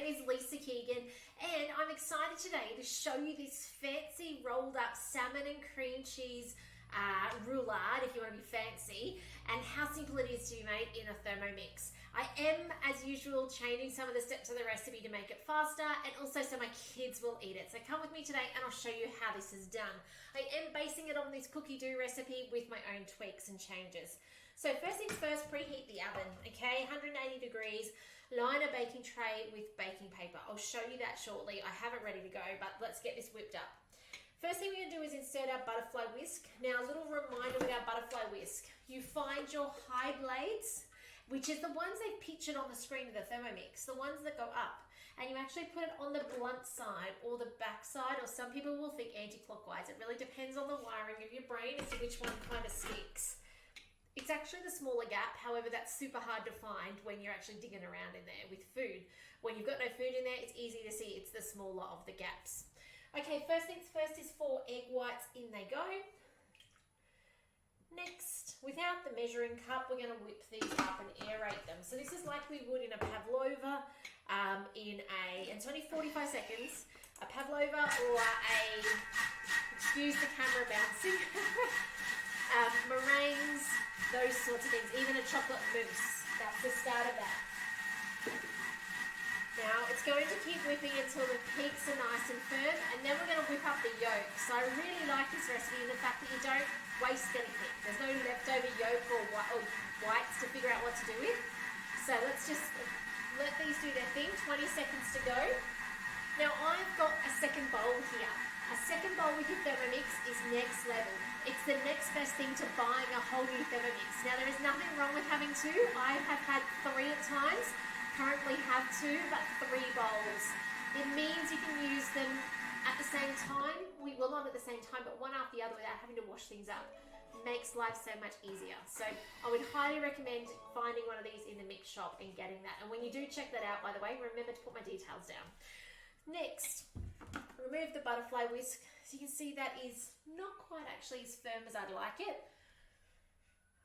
is Lisa Keegan, and I'm excited today to show you this fancy rolled up salmon and cream cheese roulade, if you want to be fancy, and how simple it is to be made in a Thermomix. I am, as usual, changing some of the steps of the recipe to make it faster, and also so my kids will eat it. So come with me today and I'll show you how this is done. I am basing it on this cookie dough recipe with my own tweaks and changes. So first things first, preheat the oven, okay, 180 degrees, line a baking tray with baking paper. I'll show you that shortly. I have it ready to go, but let's get this whipped up. First thing we're going to do is insert our butterfly whisk. Now, a little reminder with our butterfly whisk, you find your high blades, which is the ones they've pictured on the screen of the Thermomix, the ones that go up, and you actually put it on the blunt side or the back side, or some people will think anti-clockwise. It really depends on the wiring of your brain as to which one kind of sticks. It's actually the smaller gap, however, that's super hard to find when you're actually digging around in there with food. When you've got no food in there, it's easy to see it's the smaller of the gaps. Okay, first things first is 4 egg whites, in they go. Next, without the measuring cup, we're going to whip these up and aerate them. So this is like we would in a pavlova, and it's only 45 seconds, a pavlova or a, excuse the camera bouncing, meringues, those sorts of things, even a chocolate mousse. That's the start of that. Now it's going to keep whipping until the peaks are nice and firm, and then we're going to whip up the yolk. So I really like this recipe in the fact that you don't waste anything. There's no leftover yolk or whites to figure out what to do with. So let's just let these do their thing. 20 seconds to go. Now I've got a second bowl here. A second bowl with your Thermomix is next level. It's the next best thing to buying a whole new Thermomix. Now there is nothing wrong with having 2. I have had 3 at times. Currently have 2, but 3 bowls. It means you can use them at the same time. Well, not at the same time, but one after the other without having to wash things up. Makes life so much easier. So I would highly recommend finding one of these in the mix shop and getting that. And when you do check that out, by the way, remember to put my details down. Next, remove the butterfly whisk. So you can see that is not quite actually as firm as I'd like it.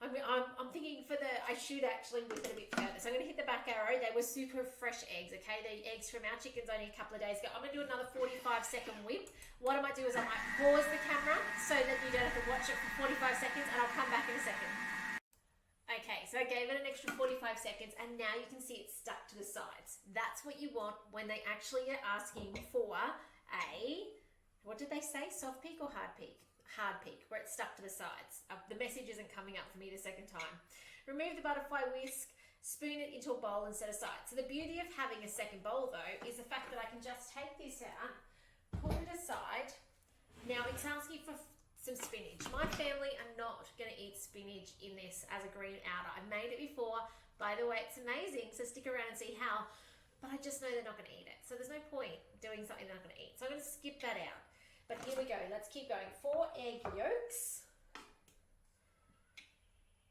I'm thinking I should actually whip it a bit further. So I'm going to hit the back arrow. They were super fresh eggs, okay? The eggs from our chickens only a couple of days ago. I'm going to do another 45-second whip. What I might do is I might pause the camera so that you don't have to watch it for 45 seconds, and I'll come back in a second. Okay, so I gave it an extra 45 seconds, and now you can see it's stuck to the sides. That's what you want when they actually are asking for a, what did they say, soft peak or hard peak? Hard peak, where it's stuck to the sides. The message isn't coming up for me the second time. Remove the butterfly whisk, spoon it into a bowl and set aside. So the beauty of having a second bowl though is the fact that I can just take this out, put it aside. Now it's asking for some spinach. My family are not going to eat spinach in this as a green outer. I've made it before. By the way, it's amazing, so stick around and see how. But I just know they're not going to eat it. So there's no point doing something they're not going to eat. So I'm going to skip that out. But here we go, let's keep going. 4 egg yolks,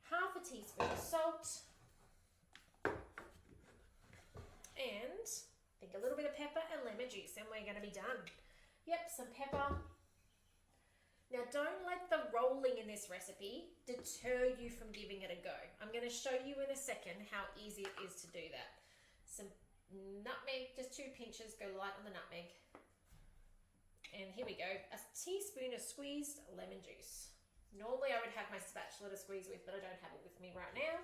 half a teaspoon of salt, and I think a little bit of pepper and lemon juice, and we're going to be done. Yep, some pepper. Now don't let the rolling in this recipe deter you from giving it a go. I'm going to show you in a second how easy it is to do that. Some nutmeg, just 2 pinches, go light on the nutmeg. And here we go, a teaspoon of squeezed lemon juice. Normally I would have my spatula to squeeze with, but I don't have it with me right now,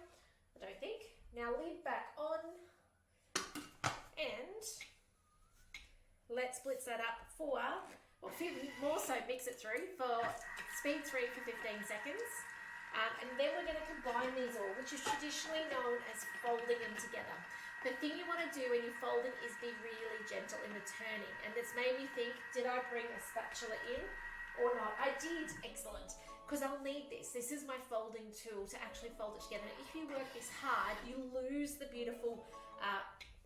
I don't think. Now lid back on, and let's blitz that up for, or more so mix it through for speed 3 for 15 seconds. And then we're going to combine these all, which is traditionally known as folding them together. The thing you want to do when you're folding is be really gentle in the turning. And this made me think, did I bring a spatula in or not? I did, excellent, because I'll need this. This is my folding tool to actually fold it together. If you work this hard, you lose the beautiful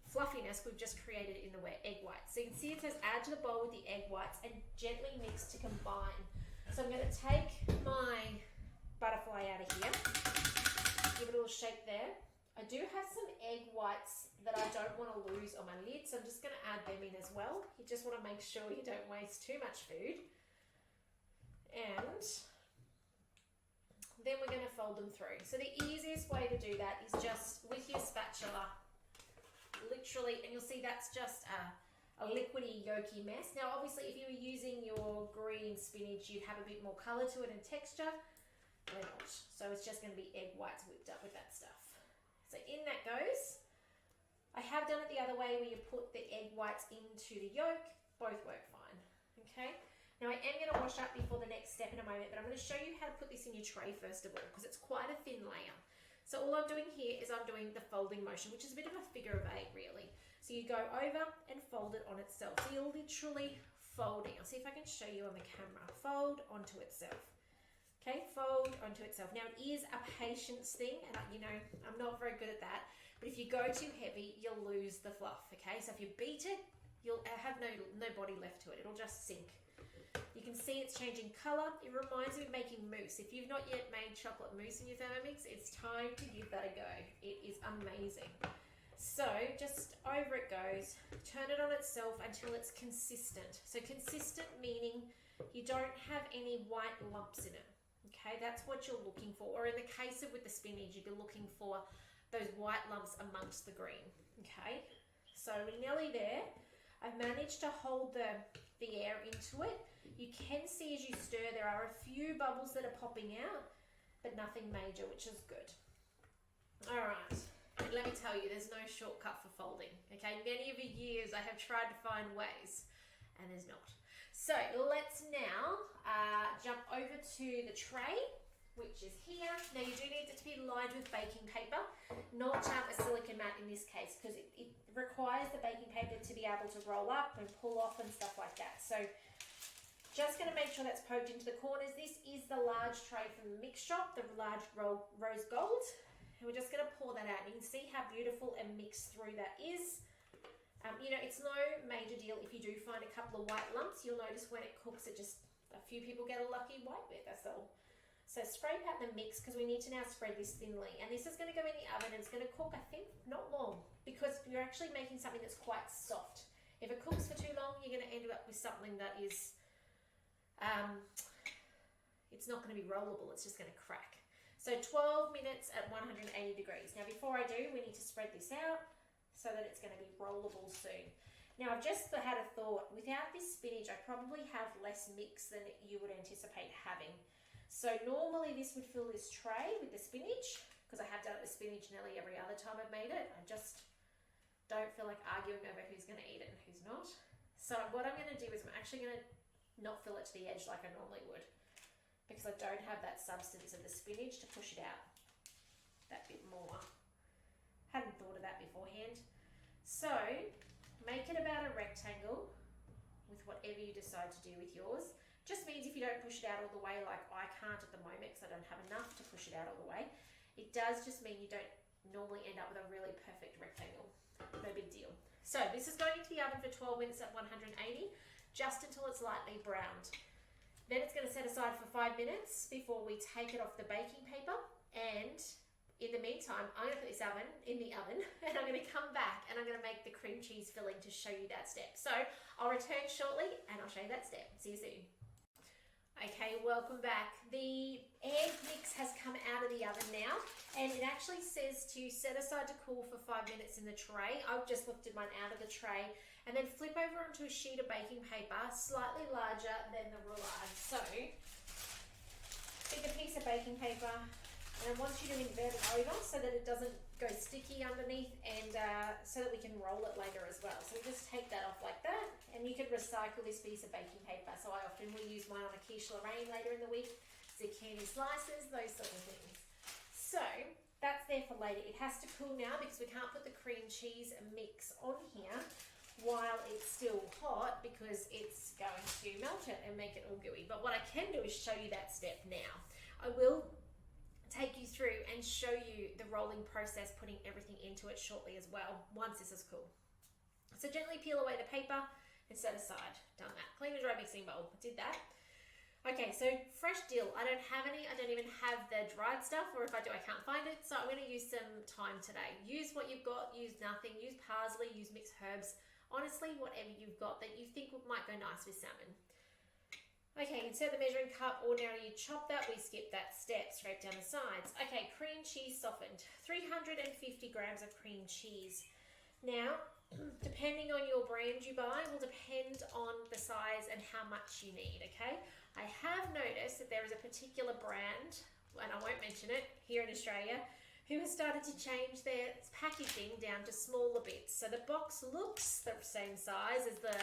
fluffiness we've just created in the egg whites. So you can see it says add to the bowl with the egg whites and gently mix to combine. So I'm going to take my butterfly out of here, give it a little shake there. I do have some egg whites that I don't want to lose on my lid, so I'm just going to add them in as well. You just want to make sure you don't waste too much food. And then we're going to fold them through. So the easiest way to do that is just with your spatula, literally, and you'll see that's just a liquidy, yolky mess. Now, obviously, if you were using your green spinach, you'd have a bit more colour to it and texture. We're not. So it's just going to be egg whites whipped up with that stuff. So in that goes. I have done it the other way where you put the egg whites into the yolk. Both work fine. Okay. Now I am going to wash up before the next step in a moment, but I'm going to show you how to put this in your tray first of all, because it's quite a thin layer. So all I'm doing here is I'm doing the folding motion, which is a bit of a figure of eight really. So you go over and fold it on itself. So you're literally folding. I'll see if I can show you on the camera. Fold onto itself. Okay, fold onto itself. Now it is a patience thing, and you know, I'm not very good at that, but if you go too heavy, you'll lose the fluff, okay? So if you beat it, you'll have no body left to it. It'll just sink. You can see it's changing color. It reminds me of making mousse. If you've not yet made chocolate mousse in your Thermomix, it's time to give that a go. It is amazing. So just over it goes. Turn it on itself until it's consistent. So consistent meaning you don't have any white lumps in it. Okay, that's what you're looking for. Or in the case of with the spinach, you'd be looking for those white lumps amongst the green. Okay, so we're nearly there. I've managed to hold the air into it. You can see as you stir, there are a few bubbles that are popping out, but nothing major, which is good. All right, and let me tell you, there's no shortcut for folding. Okay, many of the years I have tried to find ways, and there's not. So let's now jump over to the tray, which is here. Now you do need it to be lined with baking paper, not a silicone mat in this case, because it requires the baking paper to be able to roll up and pull off and stuff like that. So just going to make sure that's poked into the corners. This is the large tray from the mix shop, the large rose gold. And we're just going to pour that out. You can see how beautiful and mixed through that is. You know, it's no major deal if you do find a couple of white lumps. You'll notice when it cooks, a few people get a lucky white bit, that's all. So scrape out the mix, because we need to now spread this thinly. And this is going to go in the oven, and it's going to cook, I think, not long, because you're actually making something that's quite soft. If it cooks for too long, you're going to end up with something that is, it's not going to be rollable, it's just going to crack. So 12 minutes at 180 degrees. Now before I do, we need to spread this out so that it's going to be rollable soon. Now I've just had a thought, without this spinach I probably have less mix than you would anticipate having. So normally this would fill this tray with the spinach, because I have done it with spinach nearly every other time I've made it. I just don't feel like arguing over who's going to eat it and who's not. So what I'm going to do is I'm actually going to not fill it to the edge like I normally would, because I don't have that substance of the spinach to push it out that bit more. Hadn't thought of that beforehand. So make it about a rectangle with whatever you decide to do with yours. Just means if you don't push it out all the way, like I can't at the moment because I don't have enough to push it out all the way, it does just mean you don't normally end up with a really perfect rectangle. No big deal. So this is going into the oven for 12 minutes at 180, just until it's lightly browned. Then it's going to set aside for 5 minutes before we take it off the baking paper, and in the meantime, I'm going to put this in the oven, and I'm going to come back and I'm going to make the cream cheese filling to show you that step. So I'll return shortly and I'll show you that step. See you soon. Okay, welcome back. The egg mix has come out of the oven now, and it actually says to set aside to cool for 5 minutes in the tray. I've just lifted mine out of the tray, and then flip over onto a sheet of baking paper slightly larger than the roulade. So take a piece of baking paper, and I want you to invert it over so that it doesn't go sticky underneath, and so that we can roll it later as well. So we just take that off like that, and you can recycle this piece of baking paper. So I often will use mine on a quiche Lorraine later in the week, zucchini slices, those sort of things. So that's there for later. It has to cool now because we can't put the cream cheese mix on here while it's still hot, because it's going to melt it and make it all gooey. But what I can do is show you that step now. I will take you through and show you the rolling process, putting everything into it shortly as well, once this is cool. So gently peel away the paper and set aside. Done that. Clean the dry mixing bowl. Did that. Okay, so fresh dill. I don't have any. I don't even have the dried stuff, or if I do, I can't find it. So I'm going to use some thyme today. Use what you've got. Use nothing. Use parsley. Use mixed herbs. Honestly, whatever you've got that you think might go nice with salmon. Okay, insert the measuring cup. Ordinarily you chop that, we skip that step, scrape down the sides. Okay, cream cheese softened. 350 grams of cream cheese. Now, depending on your brand you buy will depend on the size and how much you need, okay? I have noticed that there is a particular brand, and I won't mention it, here in Australia, who has started to change their packaging down to smaller bits. So the box looks the same size as the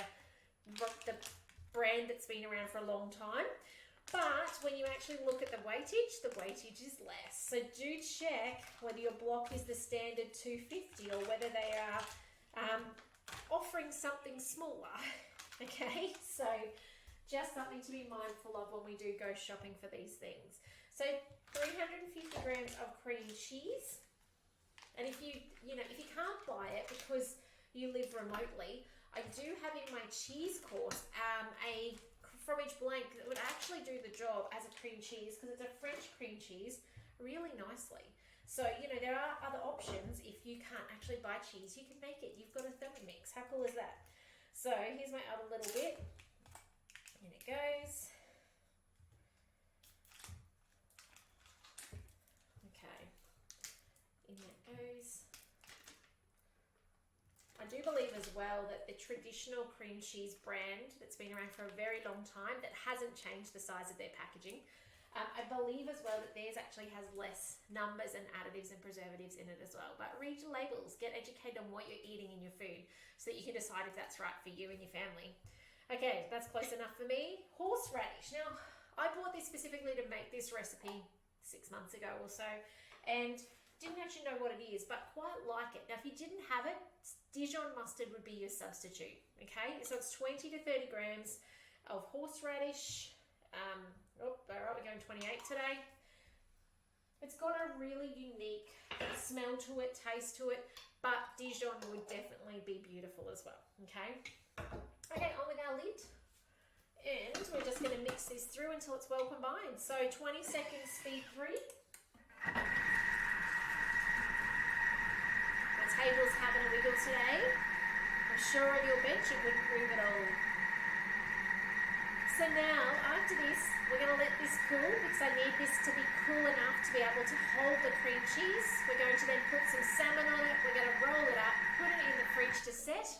brand that's been around for a long time, but when you actually look at the weightage is less. So do check whether your block is the standard 250 or whether they are offering something smaller. Okay, so just something to be mindful of when we do go shopping for these things. So 350 grams of cream cheese, and if you can't buy it because you live remotely, I do have in my cheese course a fromage blanc that would actually do the job as a cream cheese, because it's a French cream cheese really nicely. So, there are other options. If you can't actually buy cheese, you can make it. You've got a Thermomix. How cool is that? So here's my other little bit. In it goes. Okay. In that goes. I do believe as well that the traditional cream cheese brand that's been around for a very long time, that hasn't changed the size of their packaging, I believe as well that theirs actually has less numbers and additives and preservatives in it as well. But read your labels, get educated on what you're eating in your food so that you can decide if that's right for you and your family. Okay, that's close enough for me. Horseradish. Now, I bought this specifically to make this recipe 6 months ago or so, and didn't actually know what it is, but quite like it. Now, if you didn't have it, Dijon mustard would be your substitute, okay? So it's 20 to 30 grams of horseradish. All right, we're going 28 today. It's got a really unique smell to it, taste to it, but Dijon would definitely be beautiful as well, okay? Okay, on with our lid. And we're just going to mix this through until it's well combined. So 20 seconds speed 3. My table's having a wiggle today. I'm sure on your bench it wouldn't move at all. So now, after this, we're going to let this cool because I need this to be cool enough to be able to hold the cream cheese. We're going to then put some salmon on it. We're going to roll it up, put it in the fridge to set,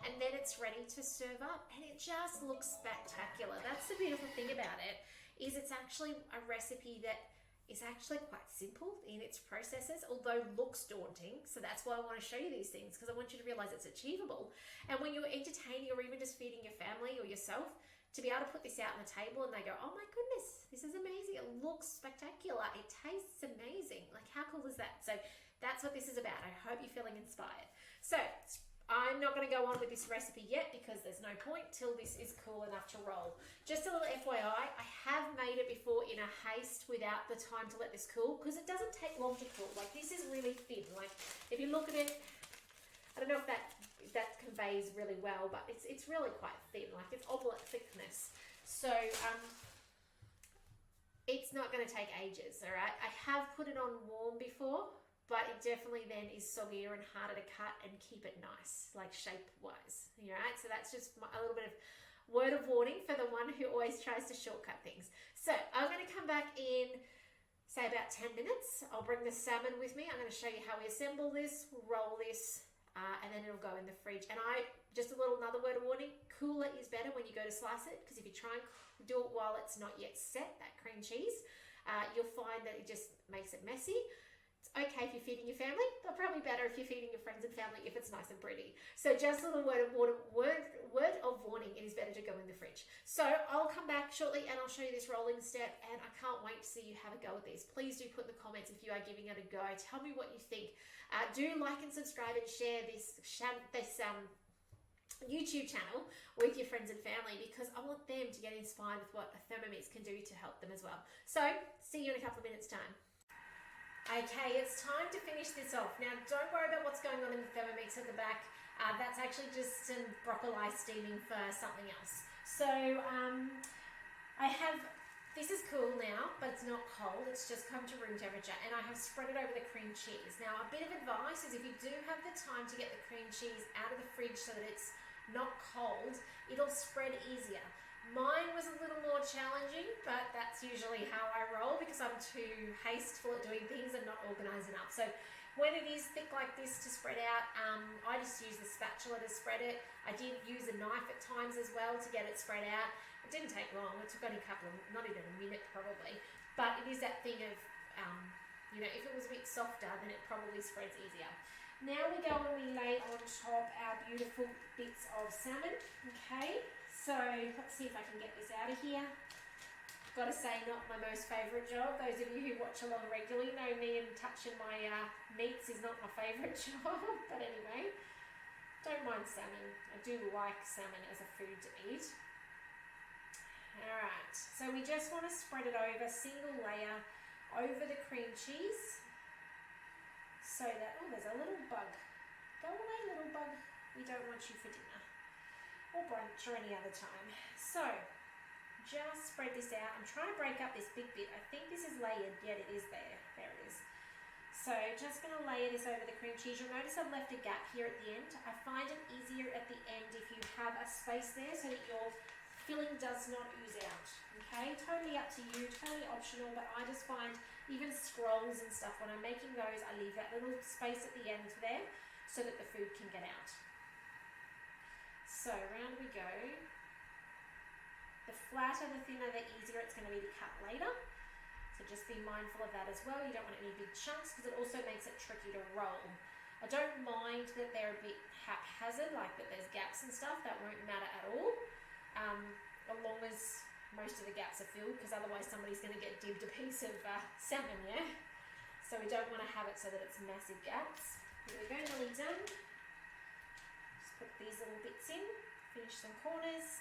and then it's ready to serve up. And it just looks spectacular. That's the beautiful thing about it, is it's actually a recipe that is actually quite simple in its processes, although looks daunting. So that's why I want to show you these things, because I want you to realize it's achievable. And when you're entertaining or even just feeding your family or yourself, to be able to put this out on the table and they go, oh my goodness, this is amazing. It looks spectacular. It tastes amazing. Like, how cool is that? So that's what this is about. I hope you're feeling inspired. So I'm not going to go on with this recipe yet because there's no point till this is cool enough to roll. Just a little FYI, I have made it before in a haste without the time to let this cool, because it doesn't take long to cool. Like, this is really thin. Like, if you look at it, I don't know if that conveys really well, but it's really quite thin. Like, it's oblate thickness. So it's not going to take ages, all right? I have put it on warm before, but it definitely then is soggier and harder to cut and keep it nice, like shape-wise, all right? So that's just a little bit of word of warning for the one who always tries to shortcut things. So I'm going to come back in, say, about 10 minutes. I'll bring the salmon with me. I'm going to show you how we assemble this, roll this, and then it'll go in the fridge. And just another word of warning, cooler is better when you go to slice it, because if you try and do it while it's not yet set, that cream cheese, you'll find that it just makes it messy. It's okay if you're feeding your family, but probably better if you're feeding your friends and family if it's nice and pretty. So just a little word of warning, it is better to go in the fridge. So I'll come back shortly and I'll show you this rolling step, and I can't wait to see you have a go at this. Please do put in the comments if you are giving it a go. Tell me what you think. Do like and subscribe and share this YouTube channel with your friends and family, because I want them to get inspired with what a Thermomix can do to help them as well. So see you in a couple of minutes time. Okay, it's time to finish this off. Now, don't worry about what's going on in the Thermomix at the back. That's actually just some broccoli steaming for something else. So this is cool now, but it's not cold. It's just come to room temperature, and I have spread it over the cream cheese. Now, a bit of advice is if you do have the time to get the cream cheese out of the fridge so that it's not cold, it'll spread easier. Mine was a little more challenging, but that's usually how I roll because I'm too hasteful at doing things and not organized enough. So When it is thick like this to spread out, I just use the spatula to spread it. I did use a knife at times as well to get it spread out. It didn't take long. It took only a couple of, not even a minute probably. But it is that thing of, you know, if it was a bit softer, then it probably spreads easier. Now we go and we lay on top our beautiful bits of salmon. Okay, so let's see if I can get this out of here. Got to say, not my most favourite job. Those of you who watch along regularly know me, and touching my meats is not my favourite job. But anyway, don't mind salmon. I do like salmon as a food to eat. Alright, so we just want to spread it over, single layer, over the cream cheese. So that, oh, there's a little bug. Go away, little bug. We don't want you for dinner or brunch or any other time. So, just spread this out. I'm trying to break up this big bit. I think this is layered, yet it is there. There it is. So, just going to layer this over the cream cheese. You'll notice I've left a gap here at the end. I find it easier at the end if you have a space there so that your filling does not ooze out. Okay, totally up to you, totally optional, but I just find even scrolls and stuff, when I'm making those, I leave that little space at the end there so that the food can get out. So round we go. The flatter, the thinner, the easier it's going to be to cut later. So just be mindful of that as well. You don't want any big chunks because it also makes it tricky to roll. I don't mind that they're a bit haphazard, like that there's gaps and stuff. That won't matter at all, as long as most of the gaps are filled, because otherwise somebody's going to get dibbed a piece of salmon, yeah? So we don't want to have it so that it's massive gaps. Here we go, nearly done. Just put these little bits in, finish some corners,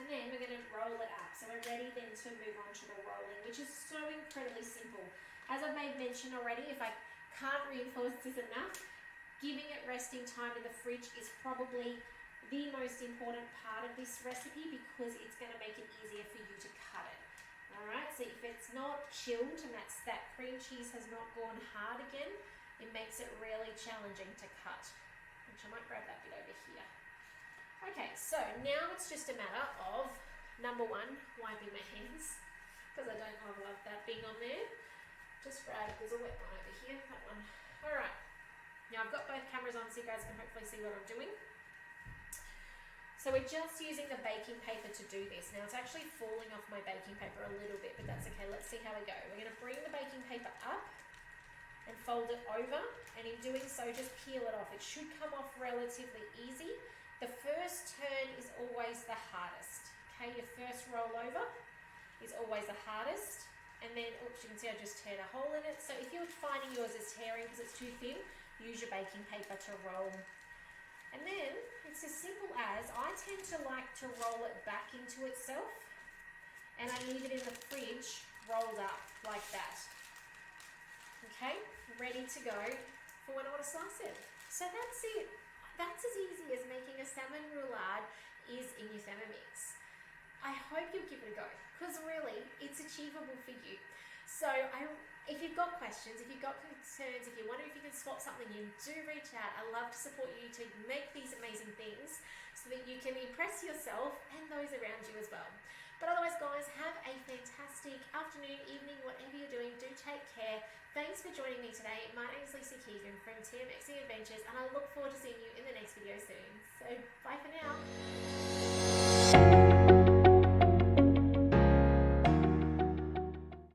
and then we're going to roll it up. So we're ready then to move on to the rolling, which is so incredibly simple. As I've made mention already, if I can't reinforce this enough, giving it resting time in the fridge is probably the most important part of this recipe, because it's going to make it easier for you to cut it. Alright, so if it's not chilled and that cream cheese has not gone hard again, it makes it really challenging to cut. Which I might grab that bit over here. Okay, so now it's just a matter of, number one, wiping my hands, because I don't love that being on there. Just grab, there's a wet one over here, that one. Alright, now I've got both cameras on so you guys can hopefully see what I'm doing. So we're just using the baking paper to do this. Now it's actually falling off my baking paper a little bit, but that's okay. Let's see how we go. We're going to bring the baking paper up and fold it over, and in doing so, just peel it off. It should come off relatively easy. The first turn is always the hardest. Okay, your first roll over is always the hardest. And then, oops, you can see I just teared a hole in it. So if you're finding yours is tearing because it's too thin, use your baking paper to roll. And then it's as simple as, I tend to like to roll it back into itself, and I leave it in the fridge rolled up like that. Okay, ready to go for when I want to slice it. So that's it. That's as easy as making a salmon roulade is in your Thermomix. I hope you'll give it a go, because really it's achievable for you. So if you've got questions, if you've got concerns, if you wonder if you can swap something in, do reach out. I love to support you to make these amazing things so that you can impress yourself and those around you as well. But otherwise, guys, have a fantastic afternoon, evening, whatever you're doing. Do take care. Thanks for joining me today. My name is Lisa Keegan from TMXing Adventures, and I look forward to seeing you in the next video soon. So bye for now.